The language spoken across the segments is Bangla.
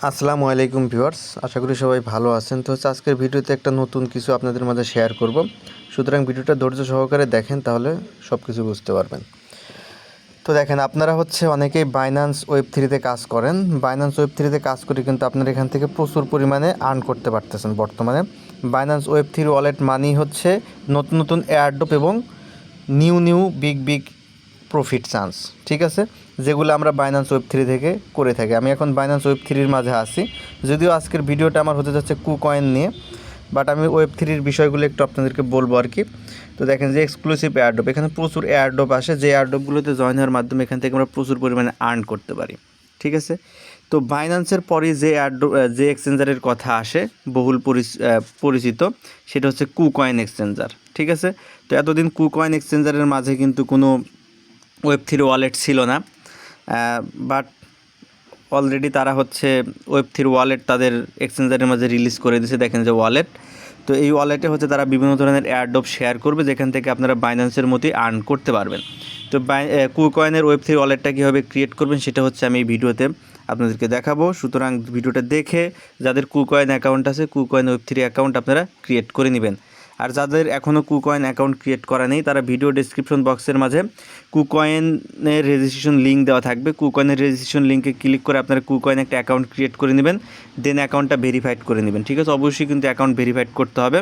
আসসালামু আলাইকুম ভিউয়ার্স, আশা করি সবাই ভালো আছেন। তো আজকের ভিডিওতে একটা নতুন কিছু আপনাদের মাঝে শেয়ার করব, সুতরাং ভিডিওটা ধৈর্য সহকারে দেখেন, তাহলে সব কিছু বুঝতে পারবেন। তো দেখেন, আপনারা অনেকেই বাইন্যান্স ওয়েব3-তে কাজ করেন। বাইন্যান্স ওয়েব3-তে কাজ করে কিন্তু আপনারা এখান থেকে প্রচুর পরিমাণে আর্ন করতে পারতেছেন। বর্তমানে বাইন্যান্স ওয়েব3 ওয়ালেট মানি হচ্ছে নতুন নতুন এয়ারড্রপ এবং নিউ বিগ প্রফিট চান্স, ঠিক আছে, যেগুলো আমরা বাইন্যান্স ওয়েব3 থেকে করে থাকি। আমি এখন বাইন্যান্স ওয়েব3-র মাঝে আছি, যদিও আজকের ভিডিওটা আমার হতে যাচ্ছে কুকয়েন নিয়ে, বাট আমি ওয়েব3-র বিষয়গুলো একটু আপনাদেরকে বলবো আর কি। তো দেখেন যে এক্সক্লুসিভ এয়ারড্রপ, এখানে প্রচুর এয়ারড্রপ আসে, যে এয়ারড্রপগুলোতে জয়েন হওয়ার মাধ্যমে এখান থেকে আমরা প্রচুর পরিমাণে আর্ন করতে পারি, ঠিক আছে। তো বাইন্যান্সের পরই যে এয়ারড্রপ, যে এক্সচেঞ্জারের কথা আসে বহুল পরিচিত, সেটা হচ্ছে কুকয়েন এক্সচেঞ্জার, ঠিক আছে। তো এতদিন কুকয়েন এক্সচেঞ্জারের মাঝে কিন্তু কোনো ওয়েব3 ওয়ালেট ছিল না, বাট অলরেডি তারা ওয়েব3 ওয়ালেট তাদের এক্সচেঞ্জারের মাঝে রিলিজ করে দিয়েছে। দেখেন যে ওয়ালেট, তো এই ওয়ালেটে তারা বিভিন্ন ধরনের এয়ারড্রপ শেয়ার করবে, যেখান থেকে আপনারা বাইন্যান্সের মতোই আর্ন করতে পারবেন। তো কুকয়েনের ওয়েব3 ওয়ালেটটা কীভাবে ক্রিয়েট করবেন সেটা আমি এই ভিডিওতে আপনাদেরকে দেখাবো। সুতরাং ভিডিওটা দেখে যাদের কুকয়েন অ্যাকাউন্ট আছে, কুকয়েন ওয়েব3 অ্যাকাউন্ট আপনারা ক্রিয়েট করে নেবেন। আর যাদের এখনও কুকয়েন অ্যাকাউন্ট ক্রিয়েট করা নেই, তারা ভিডিও ডেসক্রিপশন বক্সের মাঝে কুকয়েনের রেজিস্ট্রেশন লিঙ্ক দেওয়া থাকবে। কুকয়েনের রেজিস্ট্রেশন লিঙ্কে ক্লিক করে আপনারা কুকয়েন একটা অ্যাকাউন্ট ক্রিয়েট করে নেবেন, দেন অ্যাকাউন্টটা ভেরিফাইড করে নেবেন, ঠিক আছে। অবশ্যই কিন্তু অ্যাকাউন্ট ভেরিফাইড করতে হবে,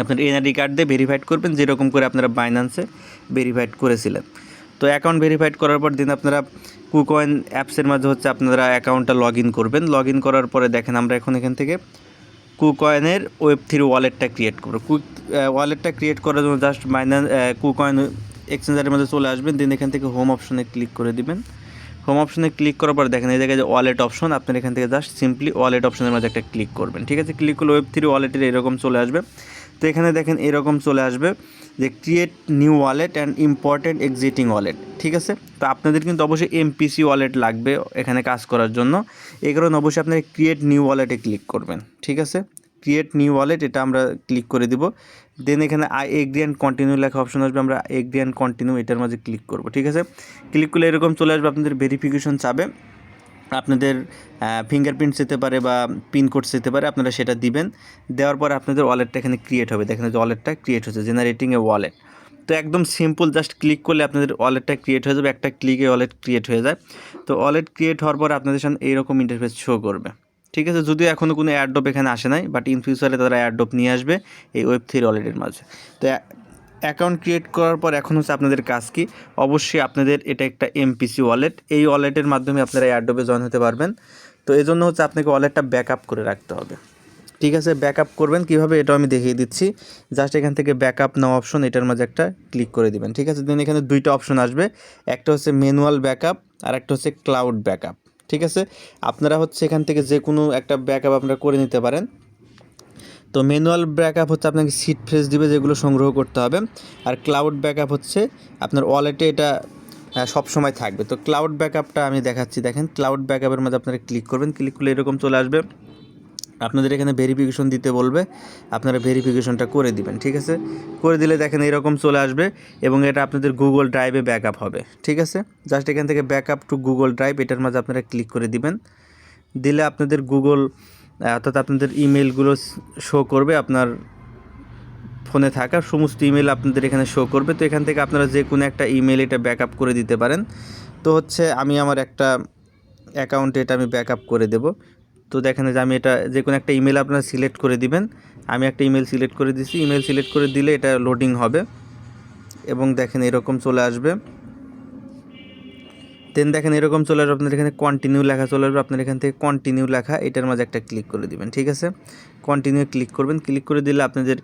আপনার এনআইডি কার্ড দিয়ে ভেরিফাইড করবেন, যেরকম করে আপনারা বাইন্যান্সে ভেরিফাইড করেছিলেন। তো অ্যাকাউন্ট ভেরিফাইড করার পর দিন আপনারা কুকয়েন অ্যাপসের মাঝে আপনারা অ্যাকাউন্টটা লগ ইন করবেন। লগ ইন করার পরে দেখেন আমরা এখন এখান থেকে কুকয়েনের ওয়েব3 ওয়ালেটটা ক্রিয়েট করব। ওয়ালেটটা ক্রিয়েট করার জন্য জাস্ট কুকয়েন এক্সচেঞ্জারের মধ্যে চলে আসবেন, দেন এখান থেকে হোম অপশনে ক্লিক করে দিবেন। হোম অপশনে ক্লিক করার পর দেখেন এই জায়গায় যে ওয়ালেট অপশন, আপনার এখান থেকে জাস্ট সিম্পলি ওয়ালেট অপশনের মধ্যে একটা ক্লিক করবেন, ঠিক আছে। ক্লিক করলে ওয়েব3 ওয়ালেটের এরকম চলে আসবে। তো এখানে দেখেন এরকম চলে আসবে যে create new wallet and important exciting wallet, ঠিক আছে। তো আপনাদের কিন্তু অবশ্যই এমপিসি ওয়ালেট লাগবে এখানে কাজ করার জন্য, এই কারণে অবশ্যই আপনারা ক্রিয়েট নিউ ওয়ালেটে ক্লিক করবেন, ঠিক আছে। ক্রিয়েট নিউ ওয়ালেট, এটা আমরা ক্লিক করে দিব। দেন এখানে আই এগ্রি অ্যান্ড কন্টিনিউ লেখা অপশন আসবে, আমরা এগ্রি অ্যান্ড কন্টিনিউ এটার মাঝে ক্লিক করব, ঠিক আছে। ক্লিক করলে এরকম চলে আসবে, আপনাদের ভেরিফিকেশন চাবে, আপনাদের ফিঙ্গারপ্রিন্ট যেতে পারে বা পিনকোড যেতে পারে, আপনারা সেটা দিবেন। দেওয়ার পর আপনাদের ওয়ালেটটা এখানে ক্রিয়েট হবে। দেখেন যে ওয়ালেটটা ক্রিয়েট হচ্ছে, জেনারেটিং এ ওয়ালেট। তো একদম সিম্পল, জাস্ট ক্লিক করলে আপনাদের ওয়ালেটটা ক্রিয়েট হয়ে যাবে, একটা ক্লিকে ওয়ালেট ক্রিয়েট হয়ে যায়। তো ওয়ালেট ক্রিয়েট হওয়ার পর আপনাদের সামনে এইরকম ইন্টারফেস শো করবে, ঠিক আছে। যদিও এখনও কোনো এয়ারড্রপ এখানে আসে নাই, বাট ইন ফিউচারে তারা এয়ারড্রপ নিয়ে আসবে এই ওয়েব3 ওয়ালেটের মাঝে। তো অ্যাকাউন্ট ক্রিয়েট করার পর এখন আপনাদের কাজ কি, অবশ্যই আপনাদের এটা একটা এমপিসি ওয়ালেট, এই ওয়ালেটের মাধ্যমে আপনারা এয়ারড্রপে জয়েন হতে পারবেন। তো এই জন্য আপনাকে ওয়ালেটটা ব্যাকআপ করে রাখতে হবে, ঠিক আছে। ব্যাকআপ করবেন কীভাবে এটাও আমি দেখিয়ে দিচ্ছি। জাস্ট এখান থেকে ব্যাকআপ নাও অপশন, এটার মাঝে একটা ক্লিক করে দিবেন, ঠিক আছে। দেন এখানে দুইটা অপশন আসবে, একটা হচ্ছে ম্যানুয়াল ব্যাকআপ আর একটা হচ্ছে ক্লাউড ব্যাকআপ, ঠিক আছে। আপনারা এখান থেকে যে কোনো একটা ব্যাকআপ আপনারা করে নিতে পারেন। তো ম্যানুয়াল ব্যাকআপ আপনাকে সিট ফ্রেজ দিবে, যেগুলো সংগ্রহ করতে হবে। আর ক্লাউড ব্যাকআপ আপনার ওয়ালেটে এটা সব সময় থাকবে। তো ক্লাউড ব্যাকআপটা আমি দেখাচ্ছি। দেখেন ক্লাউড ব্যাকআপের মধ্যে আপনারা ক্লিক করবেন, ক্লিক করলে এরকম চলে আসবে। আপনাদের এখানে ভেরিফিকেশন দিতে বলবে, আপনারা ভেরিফিকেশনটা করে দিবেন, ঠিক আছে। করে দিলে দেখেন এরকম চলে আসবে এবং এটা আপনাদের গুগল ড্রাইভে ব্যাকআপ হবে, ঠিক আছে। জাস্ট এখান থেকে ব্যাকআপ টু গুগল ড্রাইভ, এটার মাঝে আপনারা ক্লিক করে দিবেন। দিলে আপনাদের গুগল অর্থাৎ আপনাদের ইমেলগুলো শো করবে, আপনার ফোনে থাকা সমস্ত ইমেল আপনাদের এখানে শো করবে। তো এখান থেকে আপনারা যে কোনো একটা ইমেল এটা ব্যাকআপ করে দিতে পারেন। তো আমি আমার একটা অ্যাকাউন্টে এটা আমি ব্যাকআপ করে দেব। তো দেখেন যে আমি এটা যে কোনো একটা ইমেল আপনারা সিলেক্ট করে দিবেন। আমি একটা ইমেল সিলেক্ট করে দিছি, ইমেল সিলেক্ট করে দিলে এটা লোডিং হবে এবং দেখেন এরকম চলে আসবে। দেন দেখেন এরকম চলে আসবে, আপনাদের এখানে কন্টিনিউ লেখা চলে আসবে, আপনার এখান থেকে কন্টিনিউ লেখা এটার মাঝে একটা ক্লিক করে দিবেন, ঠিক আছে। কন্টিনিউ ক্লিক করবেন, ক্লিক করে দিলে আপনাদের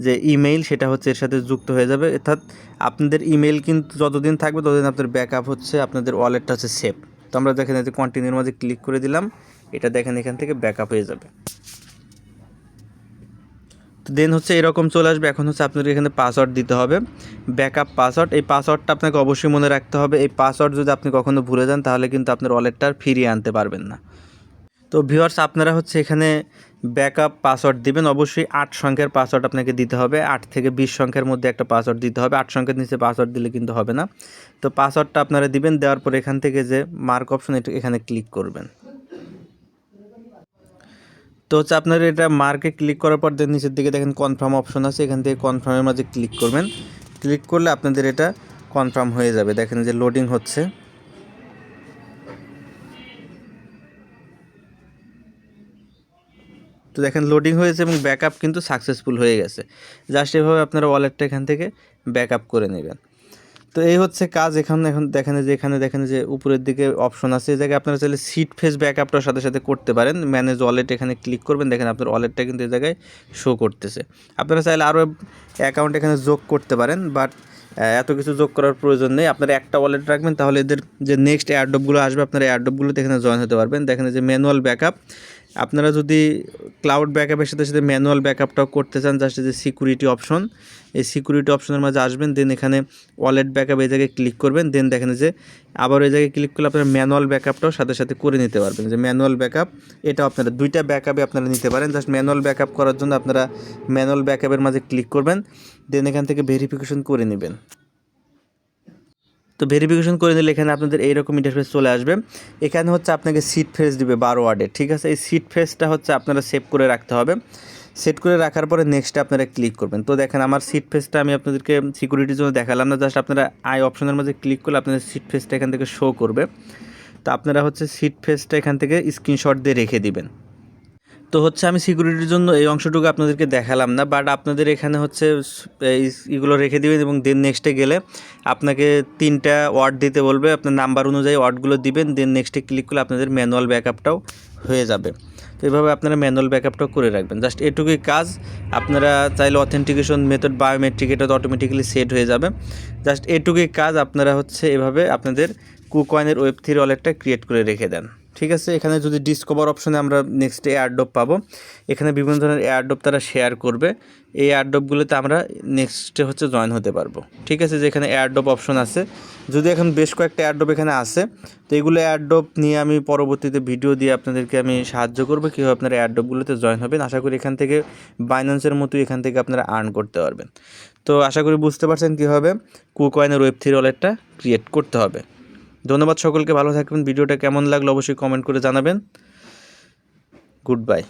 যে ইমেইল সেটা এর সাথে যুক্ত হয়ে যাবে। অর্থাৎ আপনাদের ইমেইল কিন্তু যতদিন থাকবে ততদিন আপনাদের ব্যাকআপ আপনাদের ওয়ালেটটা সেফ। তো আমরা দেখেন যে কন্টিনিউর মাঝে ক্লিক করে দিলাম, এটা দেখেন এখান থেকে ব্যাকআপ হয়ে যাবে। তো দেন এরকম চলে আসবে। এখন আপনাদের এখানে পাসওয়ার্ড দিতে হবে, ব্যাকআপ পাসওয়ার্ড। এই পাসওয়ার্ডটা আপনাকে অবশ্যই মনে রাখতে হবে। এই পাসওয়ার্ড যদি আপনি কখনো ভুলে যান তাহলে কিন্তু আপনার ওয়ালেটটা ফিরিয়ে আনতে পারবেন না। তো ভিউয়ার্স, আপনারা এখানে ব্যাকআপ পাসওয়ার্ড দিবেন, অবশ্যই 8 সংখ্যার পাসওয়ার্ড আপনাকে দিতে হবে। 8 থেকে 20 সংখ্যার মধ্যে একটা পাসওয়ার্ড দিতে হবে, 8 সংখ্যার নিচে পাসওয়ার্ড দিলে কিন্তু হবে না। তো পাসওয়ার্ডটা আপনারা দিবেন, দেওয়ার পর এখান থেকে যে মার্ক অপশন এখানে ক্লিক করবেন। তো হচ্ছে আপনার এটা মার্কে ক্লিক করার পর দেন নিচের দিকে দেখেন কনফার্ম অপশন আছে, এখান থেকে কনফার্মের মাঝে ক্লিক করবেন। ক্লিক করলে আপনাদের এটা কনফার্ম হয়ে যাবে। দেখেন যে লোডিং হচ্ছে। তো দেখেন লোডিং হয়েছে এবং ব্যাকআপ কিন্তু সাকসেসফুল হয়ে গেছে। জাস্ট এভাবে আপনারা ওয়ালেটটা এখান থেকে ব্যাকআপ করে নেবেন। তো এই হচ্ছে কাজ। এখন দেখেন যে উপরের দিকে অপশন আছে, এই জায়গায় আপনারা চাইলে সিট ফেস ব্যাকআপটার সাথে সাথে করতে পারেন। ম্যানেজ ওয়ালেট এখানে ক্লিক করবেন, দেখেন আপনার ওয়ালেটটা কিন্তু এই জায়গায় শো করতেছে। আপনারা চাইলে আরও অ্যাকাউন্ট এখানে যোগ করতে পারেন, বাট এত কিছু যোগ করার প্রয়োজন নেই। আপনারা একটা ওয়ালেট রাখবেন, তাহলে এদের যে নেক্সট এয়ারড্রপগুলো আসবে আপনারা এয়ারড্রপগুলোতে এখানে জয়েন হতে পারবেন। দেখেন যে ম্যানুয়াল ব্যাকআপ, আপনারা যদি ক্লাউড ব্যাকআপের সাথে সাথে ম্যানুয়াল ব্যাকআপটাও করতে চান, জাস্ট যে সিকিউরিটি অপশন, এই সিকিউরিটি অপশনের মাঝে আসবেন, দেন এখানে ওয়ালেট ব্যাকআপ এই জায়গায় ক্লিক করবেন। দেন দেখেন যে আবার এই জায়গায় ক্লিক করলে আপনারা ম্যানুয়াল ব্যাকআপটাও সাথে সাথে করে নিতে পারবেন। যে ম্যানুয়াল ব্যাকআপ, এটা আপনারা দুইটা ব্যাকআপে আপনারা নিতে পারেন। জাস্ট ম্যানুয়াল ব্যাকআপ করার জন্য আপনারা ম্যানুয়াল ব্যাকআপের মাঝে ক্লিক করবেন, দেন এখান থেকে ভেরিফিকেশন করে নেবেন। তো ভেরিফিকেশন করে নিলে এখানে আপনাদের এইরকম ইন্টারফেস চলে আসবে। এখানে হচ্ছে আপনাকে সিট ফ্রেজ দিবে 12 ওয়ার্ডের, ঠিক আছে। এই সিট ফ্রেজটা হচ্ছে আপনারা সেভ করে রাখতে হবে। সেট করে রাখার পরে নেক্সটে আপনারা ক্লিক করবেন। তো দেখেন আমার সিট ফেসটা আমি আপনাদেরকে সিকিউরিটির জন্য দেখালাম না, জাস্ট আপনারা আই অপশনের মধ্যে ক্লিক করলে আপনাদের সিট ফেসটা এখান থেকে শো করবে। তো আপনারা হচ্ছে সিট ফেসটা এখান থেকে স্ক্রিনশট দিয়ে রেখে দিবেন। তো হচ্ছে আমি সিকিউরিটির জন্য এই অংশটুকু আপনাদেরকে দেখালাম না, বাট আপনাদের এখানে হচ্ছে এগুলো রেখে দিবেন এবং দেন নেক্সটে গেলে আপনাকে 3টা ওয়ার্ড দিতে বলবে, আপনার নাম্বার অনুযায়ী ওয়ার্ডগুলো দিবেন, দেন নেক্সটে ক্লিক করলে আপনাদের ম্যানুয়াল ব্যাকআপটাও হয়ে যাবে। তো এইভাবে আপনারা ম্যানুয়াল ব্যাকআপটাও করে রাখবেন। জাস্ট এটুকুই কাজ। আপনারা চাইলে অথেন্টিকেশন মেথড বায়োমেট্রিক এটা তো অটোমেটিক্যালি সেট হয়ে যাবে। জাস্ট এটুকুই কাজ। আপনারা হচ্ছে এভাবে আপনাদের কুকয়েনের Web3 ওয়ালেটটা ক্রিয়েট করে রেখে দেন, ঠিক আছে। এখানে যদি ডিসকভার অপশনে আমরা নেক্সট এয়ারড্রপ পাবো, এখানে বিভিন্ন ধরনের এয়ারড্রপ তারা শেয়ার করবে। এই এয়ারড্রপগুলোতে আমরা নেক্সটে হচ্ছে জয়েন হতে পারবো, ঠিক আছে। যেখানে এয়ারড্রপ অপশন আছে, যদি এখন বেশ কয়েকটা এয়ারড্রপ এখানে আছে, তো এগুলো এয়ারড্রপ নিয়ে আমি পরবর্তীতে ভিডিও দিয়ে আপনাদেরকে আমি সাহায্য করবো কীভাবে আপনারা এয়ারড্রপগুলোতে জয়েন হবেন। আশা করি এখান থেকে বাইন্যান্সের মতোই এখান থেকে আপনারা আর্ন করতে পারবেন। তো আশা করি বুঝতে পারছেন কীভাবে কুকয়েনের Web3 ওয়ালেটটা ক্রিয়েট করতে হবে। ধন্যবাদ সকলকে, ভালো থাকবেন। ভিডিওটা কেমন লাগলো অবশ্যই কমেন্ট করে জানাবেন। Good bye.